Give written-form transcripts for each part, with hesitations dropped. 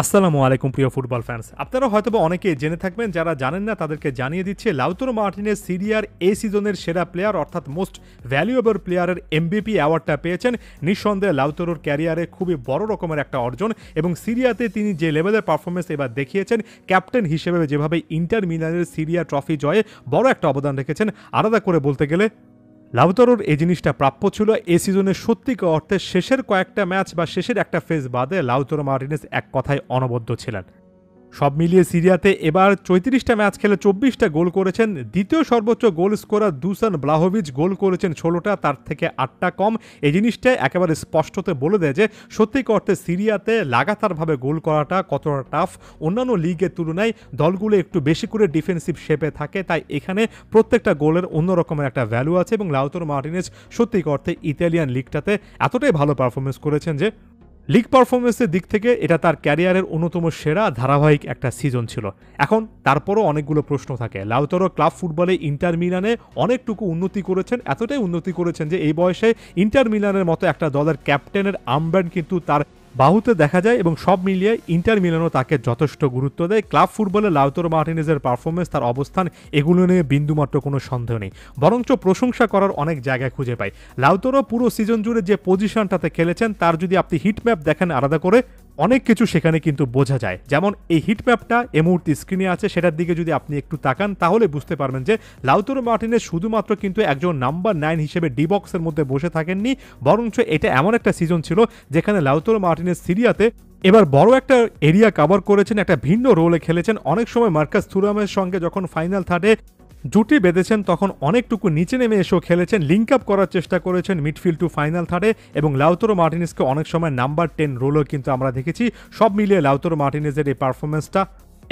আসসালামু আলাইকুম প্রিয় ফুটবল ফ্যান্স। আপনারা হয়তোবা অনেকেই জেনে থাকবেন, যারা জানেন না তাদেরকে জানিয়ে দিচ্ছে লাউতারো মার্টিনেজ সিরিয়ার এই সিজনের সেরা প্লেয়ার অর্থাৎ মোস্ট ভ্যালুয়েবল প্লেয়ারের এমভিপি অ্যাওয়ার্ডটা পেয়েছেন। নিঃসন্দেহে লাউতারোর ক্যারিয়ারে খুবই বড় রকমের একটা অর্জন এবং সিরিয়াতে তিনি যে লেভেলের পারফরমেন্স এবার দেখিয়েছেন, ক্যাপ্টেন হিসেবে যেভাবে ইন্টার মিলানের সিরিয়া ট্রফি জয়ে বড় একটা অবদান রেখেছেন, আলাদা করে বলতে গেলে লাউতারোর এই জিনিসটা প্রাপ্য ছিল। এই সিজনের সত্যিকার অর্থে শেষের কয়েকটা ম্যাচ বা শেষের একটা ফেজ বাদে লাউতারো মার্টিনেজ এক কথায় অনবদ্য ছিলেন। সব মিলিয়ে সিরিয়াতে এবার ৩৪টা ম্যাচ খেলে ২৪টা গোল করেছেন। দ্বিতীয় সর্বোচ্চ গোল স্কোরার দুসান ব্লাহোভিচ গোল করেছেন ১৬টা, তার থেকে ৮টা কম। এই জিনিসটা একেবারে স্পষ্টতে বলে দেয় যে সত্যিকার অর্থে সিরিয়াতে লাগাতারভাবে গোল করাটা কতটা টাফ। অন্যান্য লিগের তুলনায় দলগুলো একটু বেশি করে ডিফেন্সিভ শেপে থাকে, তাই এখানে প্রত্যেকটা গোলের অন্য রকমের একটা ভ্যালু আছে এবং লাউতারো মার্টিনেজ সত্যিকার অর্থে ইতালিয়ান লিগটাতে এতটাই ভালো পারফরমেন্স করেছেন যে লিগ পারফরমেন্সের দিক থেকে এটা তার ক্যারিয়ারের অন্যতম সেরা ধারাবাহিক একটা সিজন ছিল। এখন তারপরও অনেকগুলো প্রশ্ন থাকে। লাউতারো ক্লাব ফুটবলে ইন্টার মিলানে অনেকটুকু উন্নতি করেছেন, এতটাই উন্নতি করেছেন যে এই বয়সে ইন্টার মিলানের মতো একটা দলের ক্যাপ্টেনের আর্মব্যান্ড কিন্তু তার বাহুতে দেখা যায় এবং সব মিলিয়ে ইন্টার মিলানও তাকে যথেষ্ট গুরুত্ব দেয়। ক্লাব ফুটবলে লাউতারো মার্টিনেজের পারফরমেন্স, তার অবস্থান, এগুলো নিয়ে বিন্দুমাত্র কোনো সন্দেহ নেই, বরঞ্চ প্রশংসা করার অনেক জায়গায় খুঁজে পাই। লাউতারো পুরো সিজন জুড়ে যে পজিশনটাতে খেলেছেন তার যদি আপনি হিটম্যাপ দেখেন আলাদা করে, অনেক কিছু সেখানে কিন্তু বোঝা যায়। যেমন এই হিটম্যাপটা এই মুহূর্তে স্ক্রিনে আছে, সেটার দিকে যদি আপনি একটু তাকান তাহলে বুঝতে পারবেন যে লাউতারো মার্টিনেজ শুধুমাত্র কিন্তু একজন নাম্বার 9 হিসেবে ডি বক্সের মধ্যে বসে থাকেননি, বরঞ্চ এটা এমন একটা সিজন ছিল যেখানে লাউতারো মার্টিনেজ সিরিয়াতে এবার বড় একটা এরিয়া কভার করেছেন, একটা ভিন্ন রোলে খেলেছেন। অনেক সময় মার্কাস থুরামের সঙ্গে যখন ফাইনাল থার্ডে জুটি বেঁধেছেন তখন অনেকটুকু নিচে নেমে এসেও খেলেছেন, লিঙ্ক আপ করার চেষ্টা করেছেন মিডফিল্ড টু ফাইনাল থার্ডে এবং লাউতারো মার্টিনেজকে অনেক সময় নাম্বার 10 রোলও কিন্তু আমরা দেখেছি। সব মিলিয়ে লাউতারো মার্টিনেজের এই পারফরমেন্সটা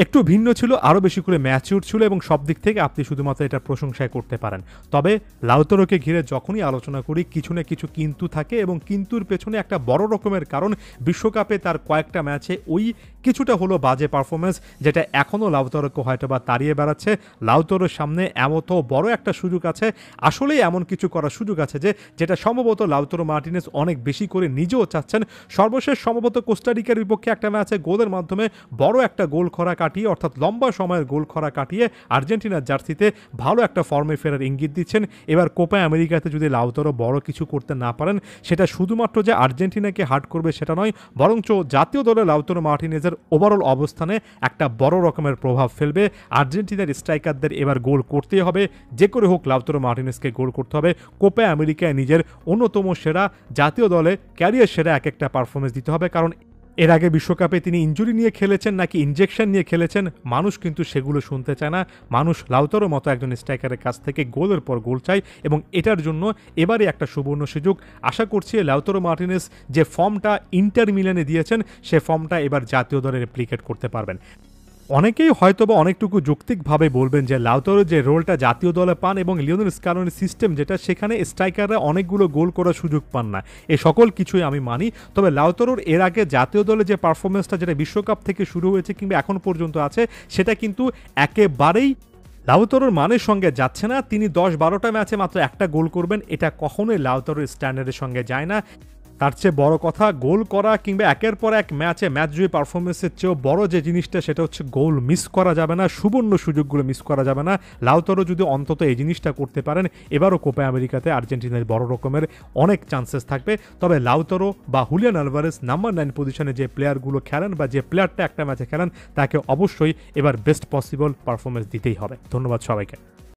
একটু ভিন্ন ছিল, আরও বেশি করে ম্যাচিউর ছিল এবং সব দিক থেকে আপনি শুধুমাত্র এটা প্রশংসায় করতে পারেন। তবে লাউতারোকে ঘিরে যখনই আলোচনা করি কিছু না কিছু কিন্তু থাকে এবং কিন্তুর পেছনে একটা বড় রকমের কারণ, বিশ্বকাপে তার কয়েকটা ম্যাচে ওই কিছুটা হলো বাজে পারফরমেন্স যেটা এখনও লাউতারোকে হয়তো বা তাড়িয়ে বেড়াচ্ছে। লাউতারোর সামনে এমতো বড় একটা সুযোগ আছে, আসলেই এমন কিছু করার সুযোগ আছে যেটা সম্ভবত লাউতারো মার্টিনেজ অনেক বেশি করে নিজেও চাচ্ছেন। সর্বশেষ সম্ভবত কোস্টারিকার বিপক্ষে একটা ম্যাচে গোলের মাধ্যমে বড় একটা গোল খরা কাটিয়ে, অর্থাৎ লম্বা সময়ের গোল খরা কাটিয়ে আর্জেন্টিনার জার্সিতে ভালো একটা ফর্মে ফেরার ইঙ্গিত দিচ্ছেন। এবার কোপা আমেরিকাতে যদি লাউতারো বড় কিছু করতে না পারেন, সেটা শুধুমাত্র যে আর্জেন্টিনাকে হার্ট করবে সেটা নয়, বরঞ্চ জাতীয় দলে লাউতারো মার্টিনেজের ওভারঅল অবস্থানে একটা বড় রকমের প্রভাব ফেলবে। আর্জেন্টিনার স্ট্রাইকারদের এবার গোল করতেই হবে, যে করে হোক লাউতারো মার্টিনেজকে গোল করতে হবে। কোপা আমেরিকায় নিজের অন্যতম সেরা, জাতীয় দলে ক্যারিয়ার সেরা এক একটা পারফরমেন্স দিতে হবে, কারণ এর আগে বিশ্বকাপে তিনি ইনজুরি নিয়ে খেলেছেন নাকি ইনজেকশন নিয়ে খেলেছেন, মানুষ কিন্তু সেগুলো শুনতে চায় না। মানুষ লাউতারো মতো একজন স্ট্রাইকারের কাছ থেকে গোলের পর গোল চাই এবং এটার জন্য এবারে একটা সুবর্ণ সুযোগ। আশা করছি লাউতারো মার্টিনেজ যে ফর্মটা ইন্টার মিলানে দিয়েছেন সে ফর্মটা এবার জাতীয় দলে রেপ্লিকেট করতে পারবেন। অনেকেই হয়তোবা অনেকটুকু যৌক্তিকভাবে বলবেন যে লাউতারো যে রোলটা জাতীয় দলে পান এবং লিওনেল স্কালোনির সিস্টেম যেটা, সেখানে স্ট্রাইকাররা অনেকগুলো গোল করার সুযোগ পান না, এ সকল কিছুই আমি মানি। তবে লাউতারোর এর আগে জাতীয় দলে যে পারফরমেন্সটা যেটা বিশ্বকাপ থেকে শুরু হয়েছে কিংবা এখন পর্যন্ত আছে, সেটা কিন্তু একেবারেই লাউতারোর মানের সঙ্গে যাচ্ছে না। তিনি 10-12টা ম্যাচে মাত্র একটা গোল করবেন, এটা কখনোই লাউতারোর স্ট্যান্ডার্ডের সঙ্গে যায় না। তার চেয়ে বড় কথা, গোল করা কিংবা একের পর এক ম্যাচে ম্যাচ জয়ী পারফরমেন্সের চেয়েও বড় যে জিনিসটা সেটা হচ্ছে গোল মিস করা যাবে না, সুবর্ণ সুযোগগুলো মিস করা যাবে না। লাউতারো যদি অন্তত এই জিনিসটা করতে পারেন, এবারও কোপা আমেরিকাতে আর্জেন্টিনার বড় রকমের অনেক চান্সেস থাকবে। তবে লাউতারো বা হুলিয়ান আলভারেজ নাম্বার 9 পজিশনে যে প্লেয়ারগুলো খেলেন বা যে প্লেয়ারটা একটা ম্যাচে খেলেন, তাকে অবশ্যই এবার বেস্ট পসিবল পারফরমেন্স দিতেই হবে। ধন্যবাদ সবাইকে।